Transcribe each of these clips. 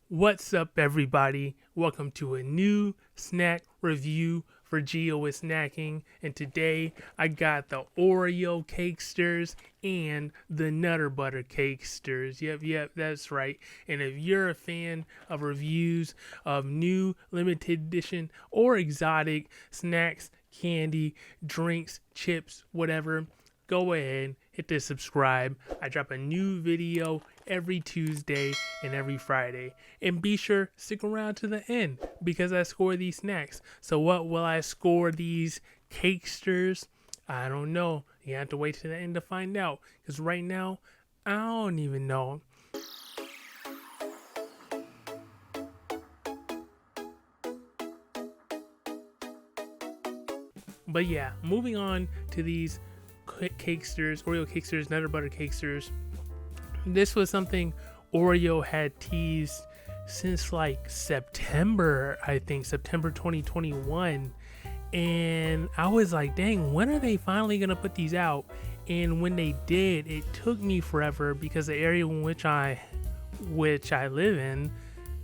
What's up, everybody? Welcome to a new snack review for Geo with Snacking. And today I got the Oreo Cakesters and the Nutter Butter Cakesters. Yep, that's right. And if you're a fan of reviews of new limited edition or exotic snacks, candy, drinks, chips, whatever, go ahead, hit the subscribe. I drop a new video every Tuesday and every Friday. And be sure stick around to the end because I score these snacks. So what will I score these Cakesters? I don't know. You have to wait to the end to find out. Because right now, I don't even know. But yeah, moving on to these Cakesters, Oreo Cakesters, Nutter Butter Cakesters. This was something Oreo had teased since like September, I think, September 2021. And I was like, dang, when are they finally going to put these out? And when they did, it took me forever because the area in which I live in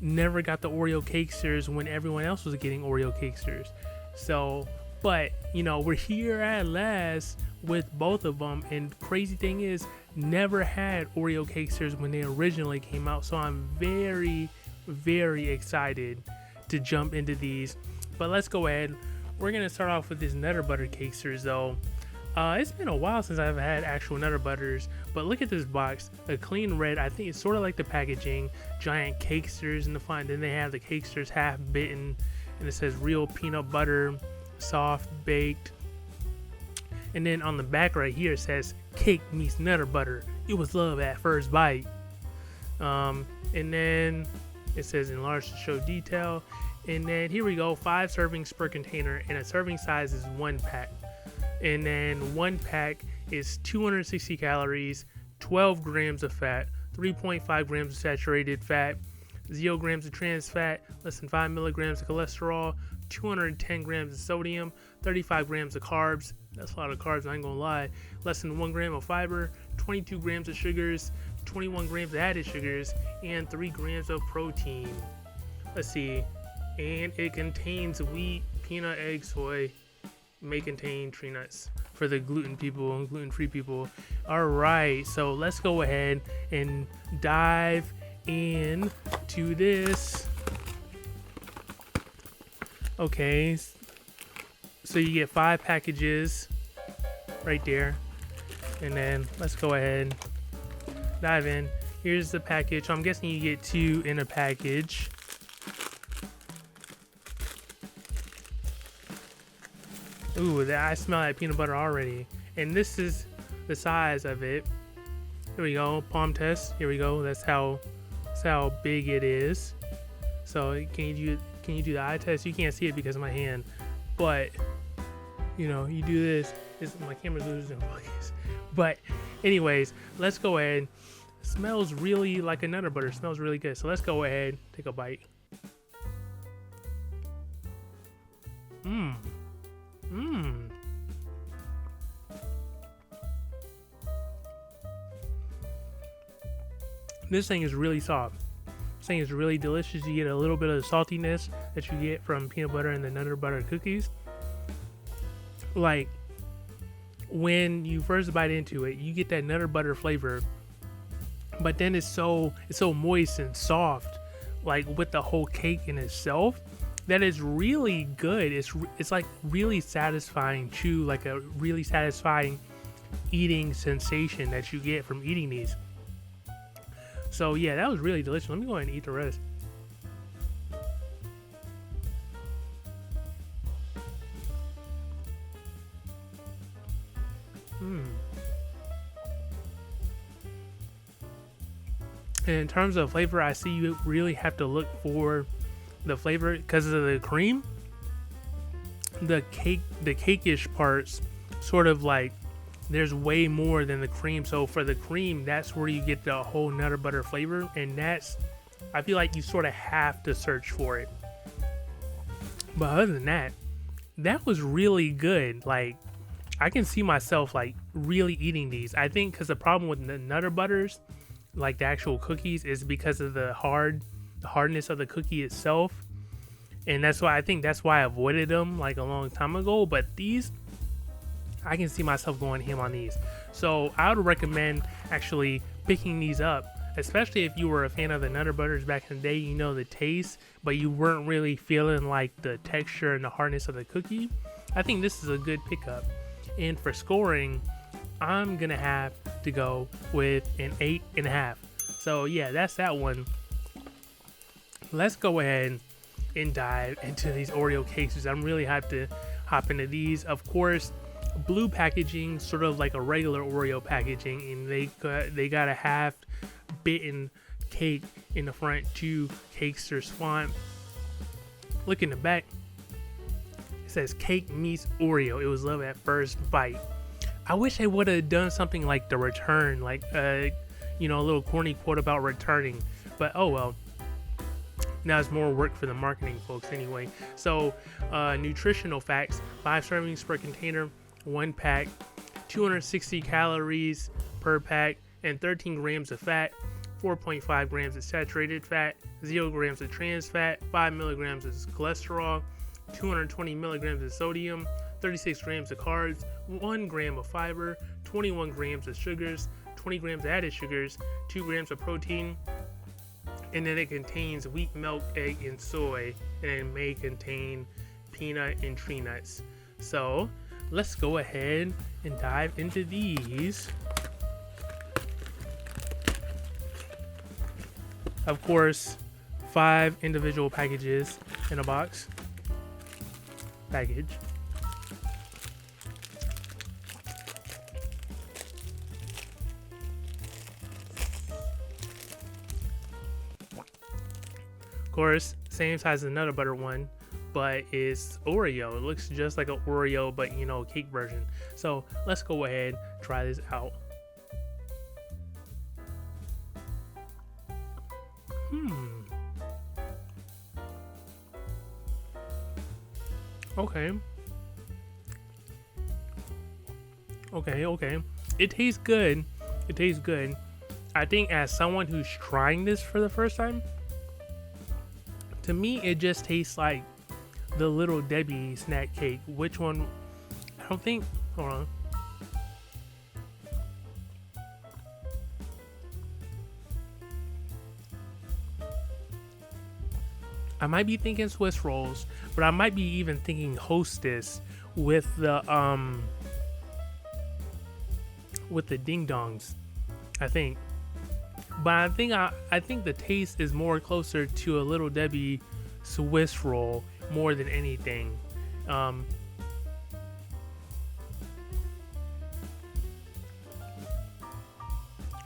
never got the Oreo Cakesters when everyone else was getting Oreo Cakesters. So, but, you know, we're here at last with both of them, and crazy thing is, never had Oreo Cakesters when they originally came out, so I'm very excited to jump into these. But let's go ahead. We're gonna start off with this Nutter Butter Cakesters though. It's been a while since I've had actual Nutter Butters, but look at this box, a clean red. I think it's sort of like the packaging, giant Cakesters in the front, then they have the Cakesters half bitten, and it says real peanut butter, soft baked. And then on the back right here it says cake meets Nutter Butter. It was love at first bite. And then it says enlarged to show detail. And then here we go, 5 servings per container, and a serving size is 1 pack. And then 1 pack is 260 calories, 12 grams of fat, 3.5 grams of saturated fat, 0 grams of trans fat, less than 5 milligrams of cholesterol, 210 grams of sodium, 35 grams of carbs. That's a lot of carbs, I ain't gonna lie. Less than 1 gram of fiber, 22 grams of sugars, 21 grams of added sugars, and 3 grams of protein. Let's see. And it contains wheat, peanut, egg, soy. May contain tree nuts for the gluten people and gluten-free people. Alright, so let's go ahead and dive into this. Okay, so you get 5 packages right there, and then let's go ahead, dive in. Here's the package. So I'm guessing you get 2 in a package. Ooh, I smell that peanut butter already. And this is the size of it. Here we go, palm test. Here we go. That's how big it is. So can you do the eye test? You can't see it because of my hand, but you know, you do this. My camera's losing focus. But anyways, let's go ahead. Smells really like a Nutter Butter. Smells really good. So let's go ahead, take a bite. This thing is really soft. This thing is really delicious. You get a little bit of the saltiness that you get from peanut butter and the Nutter Butter cookies. Like, when you first bite into it, you get that Nutter Butter flavor, but then it's so moist and soft, like with the whole cake in itself, that is really good. It's like really satisfying chew, like a really satisfying eating sensation that you get from eating these. So yeah, that was really delicious. Let me go ahead and eat the rest. And in terms of flavor, I see you really have to look for the flavor because of the cream. The cake-ish parts, sort of like, there's way more than the cream. So for the cream, that's where you get the whole Nutter Butter flavor, and that's, I feel like you sort of have to search for it. But other than that, that was really good. Like, I can see myself like really eating these. I think because the problem with the Nutter Butters, like the actual cookies, is because of the hard the hardness of the cookie itself, and that's why I avoided them like a long time ago. But these, I can see myself going ham on these. So I would recommend actually picking these up, especially if you were a fan of the Nutter Butters back in the day. You know the taste, but you weren't really feeling like the texture and the hardness of the cookie. I think this is a good pickup. And for scoring, I'm gonna have to go with an 8.5. So yeah, that's that one. Let's go ahead and dive into these Oreo Cakesters. I'm really hyped to hop into these. Of course, blue packaging, sort of like a regular Oreo packaging, and they got a half bitten cake in the front to Cakesters font. Look in the back, it says cake meets Oreo. It was love at first bite. I wish they would have done something like the return, like a little corny quote about returning, but oh well. Now it's more work for the marketing folks anyway. So nutritional facts: 5 servings per container, 1 pack, 260 calories per pack, and 13 grams of fat, 4.5 grams of saturated fat, 0 grams of trans fat, 5 milligrams of cholesterol, 220 milligrams of sodium, 36 grams of carbs, 1 gram of fiber, 21 grams of sugars, 20 grams of added sugars, 2 grams of protein, and then it contains wheat, milk, egg, and soy, and it may contain peanut and tree nuts. So let's go ahead and dive into these. Of course, 5 individual packages in a package. Of course, same size as the Nutter Butter one, but it's Oreo. It looks just like an Oreo, but cake version. So let's go ahead, try this out. Okay. It tastes good. I think as someone who's trying this for the first time, to me it just tastes like the Little Debbie snack cake. Which one? I don't think. Hold on. I might be thinking Swiss rolls, but I might be even thinking Hostess with the ding dongs, I think. But I think the taste is more closer to a Little Debbie Swiss roll more than anything.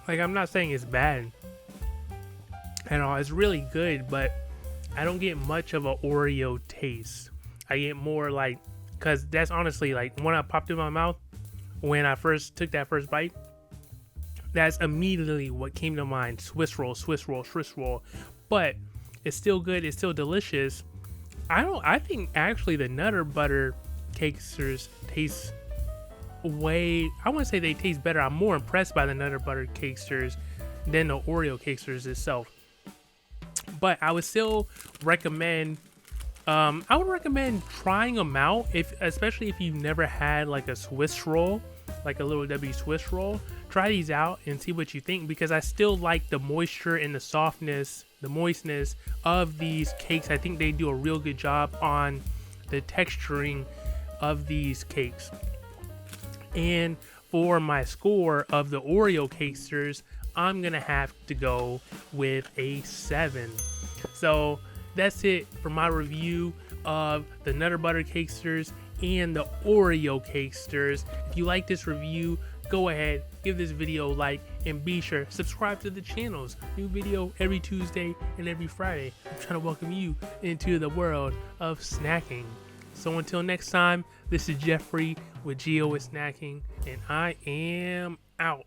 Like, I'm not saying it's bad at all. It's really good, but I don't get much of an Oreo taste. I get more like, because that's honestly like when I popped in my mouth, when I first took that first bite, that's immediately what came to mind. Swiss roll. But it's still good. It's still delicious. I think actually the Nutter Butter Cakesters taste way, I wouldn't say they taste better. I'm more impressed by the Nutter Butter Cakesters than the Oreo Cakesters itself. But I would still recommend, I would recommend trying them out, especially if you've never had like a Swiss roll, like a Little Debbie Swiss roll. Try these out and see what you think, because I still like the moisture and the softness, the moistness of these cakes. I think they do a real good job on the texturing of these cakes. And for my score of the Oreo Cakesters, I'm gonna have to go with a 7. So that's it for my review of the Nutter Butter Cakesters and the Oreo Cakesters. If you like this review, go ahead, give this video a like, and be sure subscribe to the channels. New video every Tuesday and every Friday. I'm trying to welcome you into the world of snacking. So until next time, this is Jeffrey with Geo with Snacking, and I am out.